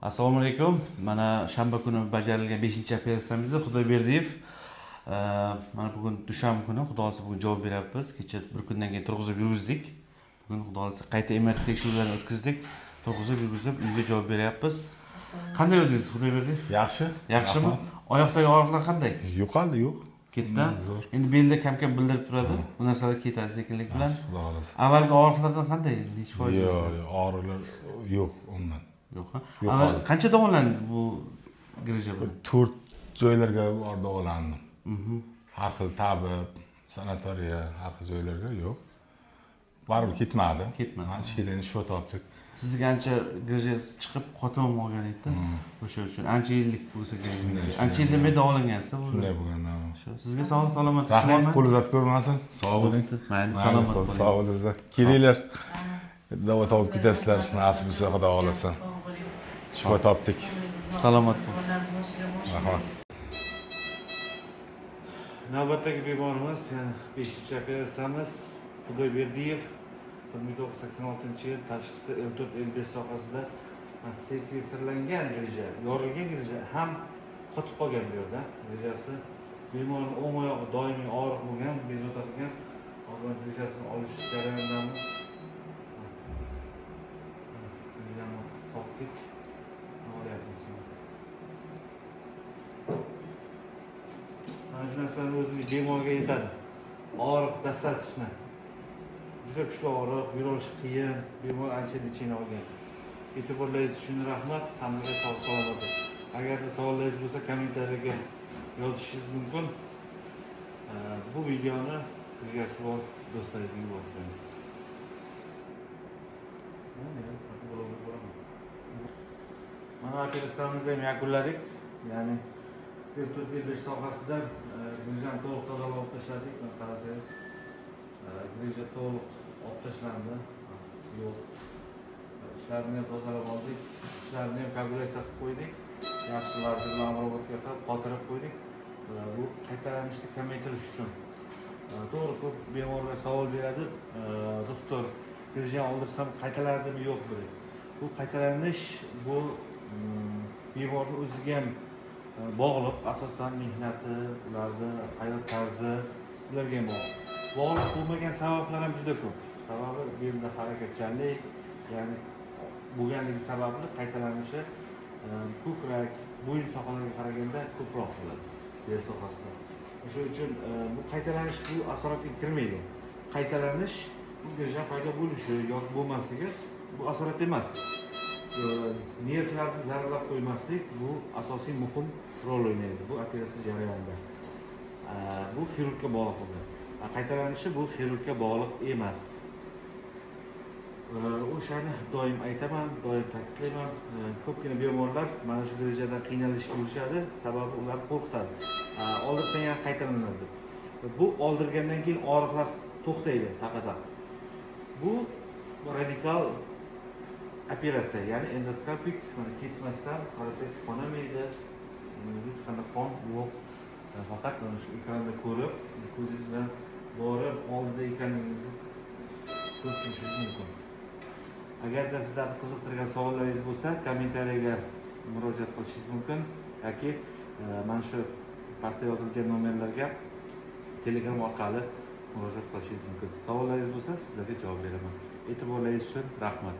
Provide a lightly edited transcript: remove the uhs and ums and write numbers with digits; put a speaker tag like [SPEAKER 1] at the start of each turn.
[SPEAKER 1] Assalomu alaykum. Mana shanba kuni bajarilgan 5-operatsiyamizda Xudoyberdiyev mana bugun dushanba kuni Xudo xolisa bugun javob beryapmiz. Kecha bir kundan keyin turg'izib yurgizdik. Bugun Xudo xolisa qayta MRT tekshiruvlarini o'tkazdik. Turg'izib yurgizib uyga javob beryapmiz. Qanday o'zingiz Xudoyberdiyev?
[SPEAKER 2] Yaxshi.
[SPEAKER 1] Yaxshimi? Oyoqdagi og'riqlar qanday?
[SPEAKER 2] Yo'qoldi, yo'q.
[SPEAKER 1] Ketdi. Endi belda kam-kam bildirib turadi. Bu narsalar ketadi sekinlik bilan.
[SPEAKER 2] Xudo xolisa.
[SPEAKER 1] Avvalgi og'riqlardan qanday? Necha foiz?
[SPEAKER 2] Yo'q, og'riqlar yo'q undan.
[SPEAKER 1] Yo'q. Avval qancha davolandingiz bu grija bilan?
[SPEAKER 2] 4 joylarga borib davolandim. Har xil tabib, sanatoriya, har xil joylarga yo'q. Baribir ketmadi. Mana shilini shifo topdik.
[SPEAKER 1] Sizga ancha grijangiz chiqib qotim olgan edi. O'sha uchun ancha yillik bo'lsa kerak. Ancha yil demay davolangansiz-da.
[SPEAKER 2] Shunday bo'lgan.
[SPEAKER 1] Sizga sog'lik salomat
[SPEAKER 2] Rahmat, qo'lingiz ko'rmasin. Sog' bo'ling.
[SPEAKER 1] Mayli, salomat bo'ling.
[SPEAKER 2] Sog' bo'linglar. Kelinglar. Davo topib ketasizlar. Nasib bo'lsa Xudo xolasa. Shifo topdik.
[SPEAKER 1] Salomat bo'ling.
[SPEAKER 2] Rahmat.
[SPEAKER 1] Navbatdagi bemorimiz, ya'ni 5-operatsiyamiz Xudoyberdiyev 1986-yil tashxisi L4-L5 sohasida sekvesirlangan grija, yorilgan grija ham qotib qolgan bu yerda. Grijasi bemorning o'ng oyog'i doimiy og'riq bo'lgan, bezovtagan. Hozir grijasini olish jarayonidamiz. Grijani topdik. Mana shu narsalar o'ziga bemorga yetadi. Og'riq dastlashni. Juda kuchli og'riq, yurilish qiyin, bemor ancha lechini olgan. E'tiborlaringiz uchun rahmat, hammaga sog' salomat. Agarda savollaringiz bo'lsa, kommentariyaga yozishingiz mumkin. Bu videoni birgasi bor do'stlaringizga yuboring. Mana operatsiyamizni ham yakunladik. Ya'ni L4-L5 sohasida grijani to'liq tozalab tashladik. Qarasangiz, grija to'liq olib tashlandi. Yo'q. Ishlarni ham tozalab oldik. Ishlarni ham kalkulyatsiya qilib qo'ydik. Yaxshi vazir bilan obro'tga qilib qotirib qo'ydik. Bu qaytalanishni kamaytirish uchun. To'g'ri, ko'p bemorlar savol beradi. Doktor, grijani oldirsam qaytaladimi yo'qmi deb. Bu qaytalanish bu bemorning o'ziga ham bog'liq, asosan mehnati, ularning hayot tarzi, ularga ham bog'liq. Bog'liq bo'lmagan sabablar ham juda ko'p. Sababi bemorda harakatchanlik, ya'ni bo'lganligi sababli qaytalanishi ko'krak, bo'yin sohalariga qaraganda ko'proq bo'ladi bel sohasida. Shuning uchun bu qaytalanish bu asoratga kirmaydi. Qaytalanish bu grija paydo bo'lishi yoki bo'lmasligi bu asorat emas. Nervlarni zararlab qo'ymaslik bu asosiy muhim rol o'ynaydi bu operatsiya jarayonida. Bu xirurgga bog'liq bo'ladi. Qaytalanishi bu xirurgga bog'liq emas. O'shani doim aytaman, doim ta'kidlayman. Ko'pgina bemorlar mana shu darajadan qiynalishga urishadi, sababi ular qo'rqadi. Oldirsang ham qaytalanadi. Bu oldirgandan keyin og'riqlar to'xtaydi, taqadan. Bu radikal operatsiya, ya'ni endoskopik, mana kesmasdan qarasangiz qonamaydi, hech qanday qon yo'q. Faqat mana shu ekranda ko'rib, ko'zingiz bilan borib oldida ekanligingizni ko'rib turishingiz mumkin. Agarda sizlarni qiziqtirgan savollaringiz bo'lsa, kommentariyaga murojaat qilishingiz mumkin yoki mana shu pastda yozilgan nomerlarga Telegram orqali murojaat qilishingiz mumkin. Savollaringiz bo'lsa, sizlarga javob beraman. E'tiborlaringiz uchun rahmat.